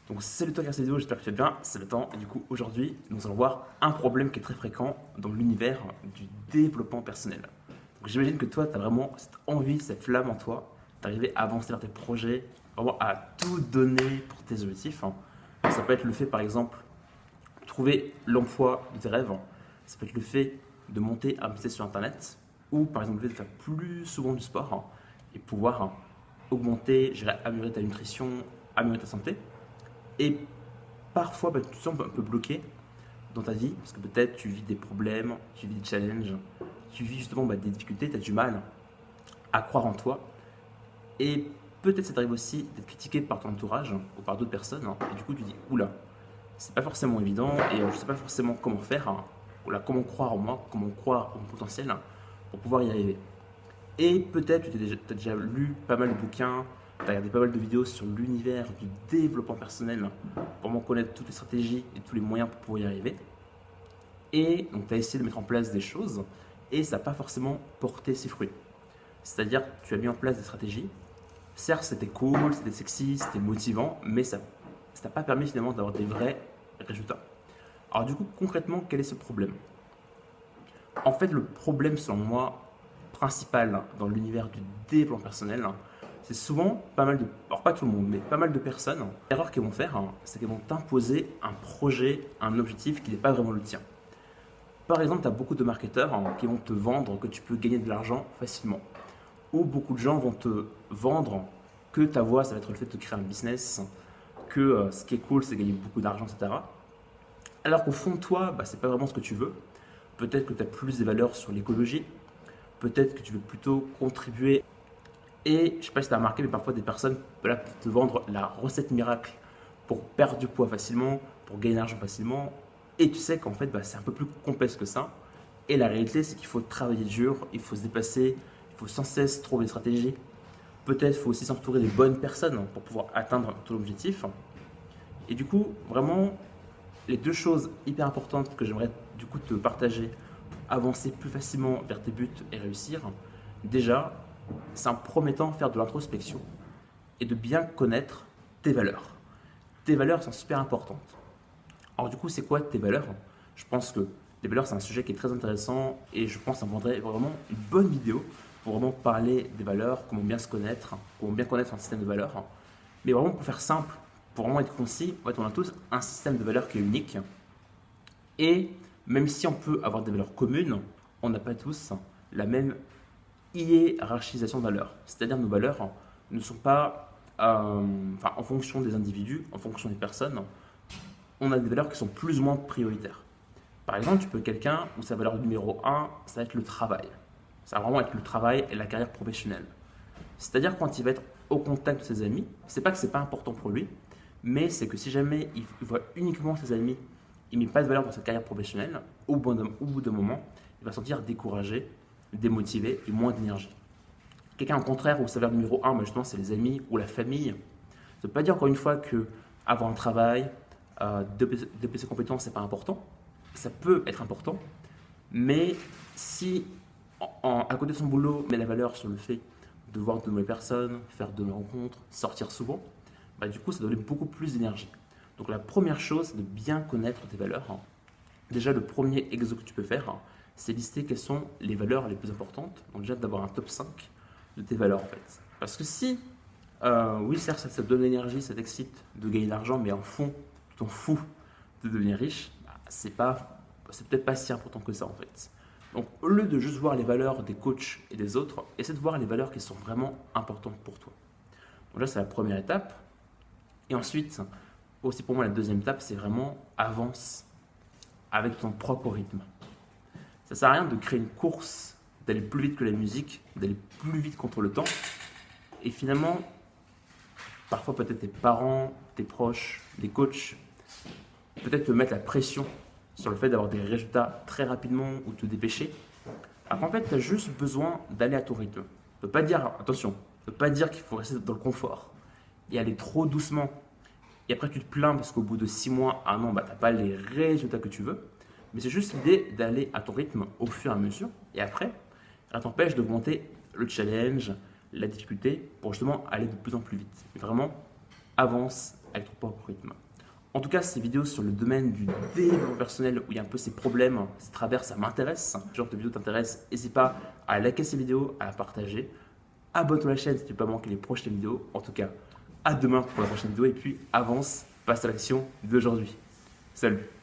Donc salut toi qui regarde cette vidéo, j'espère que tu vas bien, c'est le temps. Et du coup aujourd'hui nous allons voir un problème qui est très fréquent dans l'univers du développement personnel. Donc j'imagine que toi tu as vraiment cette envie, cette flamme en toi d'arriver à avancer dans tes projets, vraiment à tout donner pour tes objectifs. Donc, ça peut être le fait par exemple de trouver l'emploi de tes rêves, ça peut être le fait de monter un business sur internet ou par exemple le fait de faire plus souvent du sport et pouvoir augmenter, améliorer ta nutrition, améliorer ta santé. Et parfois, tu te sens un peu bloqué dans ta vie parce que peut-être tu vis des problèmes, tu vis des challenges, tu vis justement des difficultés, tu as du mal à croire en toi. Et peut-être ça t'arrive aussi d'être critiqué par ton entourage ou par d'autres personnes. Et du coup, tu dis oula, c'est pas forcément évident et je sais pas forcément comment faire. Oula, comment croire en moi, comment croire en mon potentiel pour pouvoir y arriver. Et peut-être que tu as déjà lu pas mal de bouquins, tu as regardé pas mal de vidéos sur l'univers du développement personnel pour vraiment connaître toutes les stratégies et tous les moyens pour pouvoir y arriver. Et donc tu as essayé de mettre en place des choses et ça n'a pas forcément porté ses fruits. C'est-à-dire que tu as mis en place des stratégies. Certes, c'était cool, c'était sexy, c'était motivant, mais ça t'a pas permis finalement d'avoir des vrais résultats. Alors du coup, concrètement, quel est ce problème? En fait, le problème selon moi, principal dans l'univers du développement personnel, c'est souvent pas mal de, alors pas tout le monde, mais pas mal de personnes, l'erreur qu'elles vont faire, c'est qu'elles vont t'imposer un projet, un objectif qui n'est pas vraiment le tien. Par exemple, tu as beaucoup de marketeurs qui vont te vendre que tu peux gagner de l'argent facilement. Ou beaucoup de gens vont te vendre que ta voie, ça va être le fait de créer un business, que ce qui est cool, c'est gagner beaucoup d'argent, etc. Alors qu'au fond de toi, c'est pas vraiment ce que tu veux. Peut-être que tu as plus des valeurs sur l'écologie, peut-être que tu veux plutôt contribuer. Et je ne sais pas si tu as remarqué, mais parfois des personnes peuvent te vendre la recette miracle pour perdre du poids facilement, pour gagner de l'argent facilement. Et tu sais qu'en fait, c'est un peu plus complexe que ça. Et la réalité, c'est qu'il faut travailler dur, il faut se dépasser, il faut sans cesse trouver des stratégies. Peut-être il faut aussi s'entourer des bonnes personnes pour pouvoir atteindre ton objectif. Et du coup, vraiment, les deux choses hyper importantes que j'aimerais du coup te partager pour avancer plus facilement vers tes buts et réussir. Déjà, c'est en premier temps faire de l'introspection et de bien connaître tes valeurs. Tes valeurs sont super importantes. Alors du coup, c'est quoi tes valeurs? Je pense que les valeurs, c'est un sujet qui est très intéressant et je pense que ça vaudrait vraiment une bonne vidéo pour vraiment parler des valeurs, comment bien se connaître, comment bien connaître un système de valeurs. Mais vraiment pour faire simple, pour vraiment être concis, en fait, on a tous un système de valeurs qui est unique. Et même si on peut avoir des valeurs communes, on n'a pas tous la même hiérarchisation de valeurs. C'est-à-dire que nos valeurs ne sont pas en fonction des individus, en fonction des personnes. On a des valeurs qui sont plus ou moins prioritaires. Par exemple, tu peux être quelqu'un où sa valeur numéro un, ça va être le travail. Ça va vraiment être le travail et la carrière professionnelle. C'est-à-dire quand il va être au contact de ses amis, c'est pas que c'est pas important pour lui, mais c'est que si jamais il voit uniquement ses amis, il met pas de valeur dans sa carrière professionnelle, au bout d'un moment, il va se sentir découragé, démotivé et moins d'énergie. Quelqu'un au contraire où sa valeur numéro un, justement, c'est les amis ou la famille. Ça ne veut pas dire encore une fois que avoir un travail, développer ses compétences, c'est pas important. Ça peut être important, mais si à côté de son boulot, met la valeur sur le fait de voir de nouvelles personnes, faire de nouvelles rencontres, sortir souvent, du coup, ça donne beaucoup plus d'énergie. Donc la première chose, c'est de bien connaître tes valeurs. Déjà, le premier exo que tu peux faire, c'est lister quelles sont les valeurs les plus importantes. Donc déjà, d'avoir un top 5 de tes valeurs en fait. Parce que si, oui, certes, ça te donne l'énergie, ça t'excite de gagner de l'argent, mais en fond, tu t'en fous de devenir riche, c'est peut-être pas si important que ça en fait. Donc au lieu de juste voir les valeurs des coachs et des autres, essaie de voir les valeurs qui sont vraiment importantes pour toi. Donc là, c'est la première étape. Et ensuite, aussi pour moi, la deuxième étape, c'est vraiment avance avec ton propre rythme. Ça sert à rien de créer une course, d'aller plus vite que la musique, d'aller plus vite contre le temps. Et finalement, parfois peut-être tes parents, tes proches, des coachs, peut-être te mettre la pression sur le fait d'avoir des résultats très rapidement ou te dépêcher. Alors qu'en fait, tu as juste besoin d'aller à ton rythme. Ne pas dire, attention, ne pas dire qu'il faut rester dans le confort et aller trop doucement. Et après, tu te plains parce qu'au bout de 6 mois, 1 an, tu n'as pas les résultats que tu veux. Mais c'est juste l'idée d'aller à ton rythme au fur et à mesure. Et après, ça t'empêche d'augmenter le challenge, la difficulté pour justement aller de plus en plus vite. Et vraiment, avance avec ton propre rythme. En tout cas, ces vidéos sur le domaine du développement personnel où il y a un peu ces problèmes, ces travers, ça m'intéresse. Si ce genre de vidéo t'intéresse, n'hésite pas à liker ces vidéos, à la partager. Abonne-toi à la chaîne si tu ne veux pas manquer les prochaines vidéos. En tout cas, à demain pour la prochaine vidéo et puis avance, passe à l'action d'aujourd'hui. Salut!